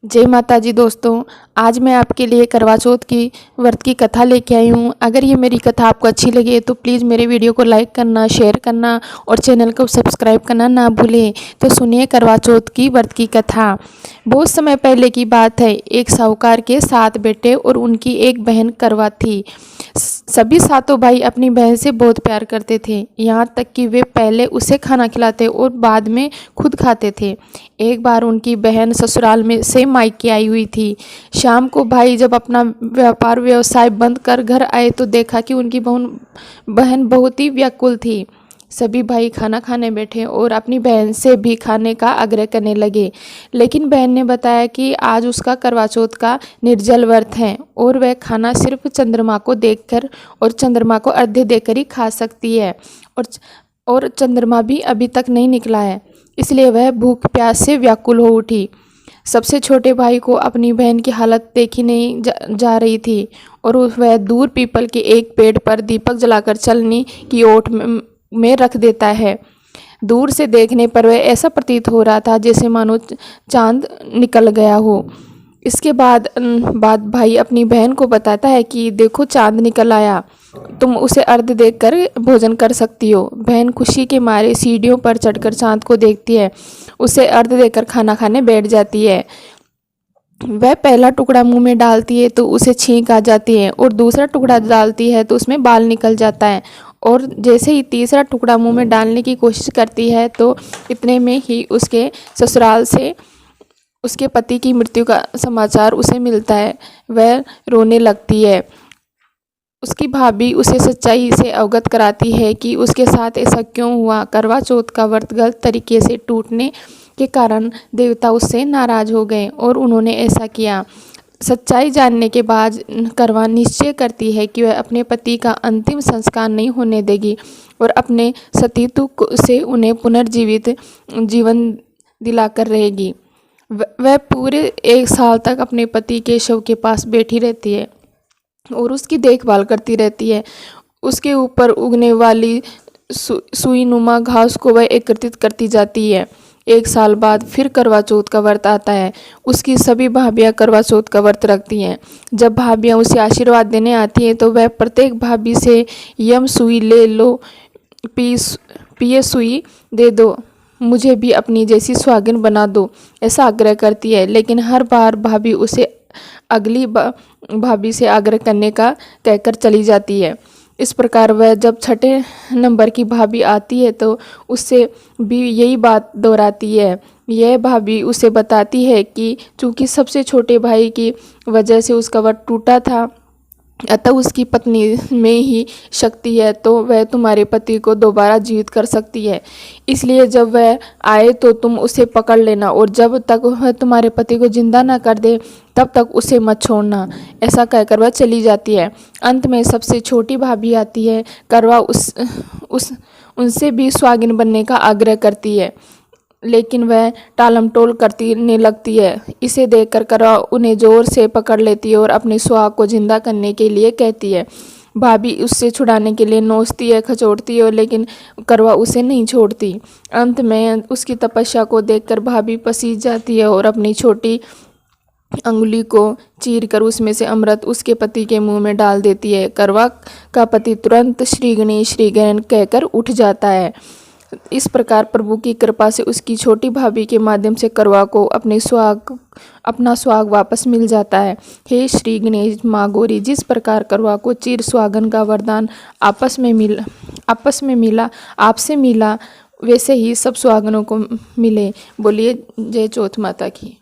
जय माता जी दोस्तों, आज मैं आपके लिए करवा चौथ की व्रत की कथा लेके आई हूँ। अगर ये मेरी कथा आपको अच्छी लगे तो प्लीज़ मेरे वीडियो को लाइक करना, शेयर करना और चैनल को सब्सक्राइब करना ना भूलें। तो सुनिए करवा चौथ की व्रत की कथा। बहुत समय पहले की बात है। एक साहूकार के 7 बेटे और उनकी एक बहन करवा थी। सभी सातों भाई अपनी बहन से बहुत प्यार करते थे, यहाँ तक कि वे पहले उसे खाना खिलाते और बाद में खुद खाते थे। एक बार उनकी बहन ससुराल में से मायके आई हुई थी। शाम को भाई जब अपना व्यापार व्यवसाय बंद कर घर आए तो देखा कि उनकी बहन बहुत ही व्याकुल थी। सभी भाई खाना खाने बैठे और अपनी बहन से भी खाने का आग्रह करने लगे, लेकिन बहन ने बताया कि आज उसका करवा चौथ का निर्जल व्रत है और वह खाना सिर्फ चंद्रमा को देखकर और चंद्रमा को अर्घ्य देकर ही खा सकती है और चंद्रमा भी अभी तक नहीं निकला है, इसलिए वह भूख प्यास से व्याकुल हो उठी। सबसे छोटे भाई को अपनी बहन की हालत देखी नहीं जा रही थी और वह दूर पीपल के एक पेड़ पर दीपक जलाकर चलनी की ओट में रख देता है। दूर से देखने पर वह ऐसा प्रतीत हो रहा था जैसे मानो चांद निकल गया हो। इसके बाद भाई अपनी बहन को बताता है कि देखो चांद निकल आया, तुम उसे अर्घ्य देकर भोजन कर सकती हो। बहन खुशी के मारे सीढ़ियों पर चढ़कर चांद को देखती है, उसे अर्घ्य देकर खाना खाने बैठ जाती है। वह पहला टुकड़ा मुंह में डालती है तो उसे छींक आ जाती है और दूसरा टुकड़ा डालती है तो उसमें बाल निकल जाता है और जैसे ही तीसरा टुकड़ा मुंह में डालने की कोशिश करती है तो इतने में ही उसके ससुराल से उसके पति की मृत्यु का समाचार उसे मिलता है। वह रोने लगती है। उसकी भाभी उसे सच्चाई से अवगत कराती है कि उसके साथ ऐसा क्यों हुआ। करवा चौथ का व्रत गलत तरीके से टूटने के कारण देवता उससे नाराज हो गए और उन्होंने ऐसा किया। सच्चाई जानने के बाद करवा निश्चय करती है कि वह अपने पति का अंतिम संस्कार नहीं होने देगी और अपने सतीत्व से उन्हें पुनर्जीवित जीवन दिलाकर रहेगी। वह पूरे 1 साल तक अपने पति के शव के पास बैठी रहती है और उसकी देखभाल करती रहती है। उसके ऊपर उगने वाली सुईनुमा घास को वह एकत्रित करती जाती है। 1 साल बाद फिर करवा चौथ का व्रत आता है। उसकी सभी भाभियाँ करवा चौथ का व्रत रखती हैं। जब भाभियाँ उसे आशीर्वाद देने आती हैं तो वह प्रत्येक भाभी से यम सुई ले लो, पिए सुई दे दो, मुझे भी अपनी जैसी सुहागिन बना दो, ऐसा आग्रह करती है। लेकिन हर बार भाभी उसे अगली भाभी से आग्रह करने का कहकर चली जाती है। इस प्रकार वह जब 6ठे नंबर की भाभी आती है तो उससे भी यही बात दोहराती है। यह भाभी उसे बताती है कि चूँकि सबसे छोटे भाई की वजह से उसका व्रत टूटा था, अतः उसकी पत्नी में ही शक्ति है तो वह तुम्हारे पति को दोबारा जीवित कर सकती है। इसलिए जब वह आए तो तुम उसे पकड़ लेना और जब तक वह तुम्हारे पति को जिंदा ना कर दे तब तक उसे मत छोड़ना। ऐसा कहकर वह चली जाती है। अंत में सबसे छोटी भाभी आती है। करवा उनसे भी सुहागिन बनने का आग्रह करती है, लेकिन वह टालमटोल करने लगती है। इसे देखकर करवा उन्हें जोर से पकड़ लेती है और अपनी सुहाग को जिंदा करने के लिए कहती है। भाभी उससे छुड़ाने के लिए नोचती है, खचोड़ती है, लेकिन करवा उसे नहीं छोड़ती। अंत में उसकी तपस्या को देखकर भाभी पसीज जाती है और अपनी छोटी अंगुली को चीरकर उसमें से अमृत उसके पति के मुंह में डाल देती है। करवा का पति तुरंत श्री गणेश कहकर उठ जाता है। इस प्रकार प्रभु की कृपा से उसकी छोटी भाभी के माध्यम से करवा को अपना सुहाग वापस मिल जाता है। हे श्री गणेश माँ गौरी, जिस प्रकार करवा को चिर सुहागन का वरदान आपस में मिला आपसे मिला, वैसे ही सब सुहागनों को मिले। बोलिए जय चौथ माता की।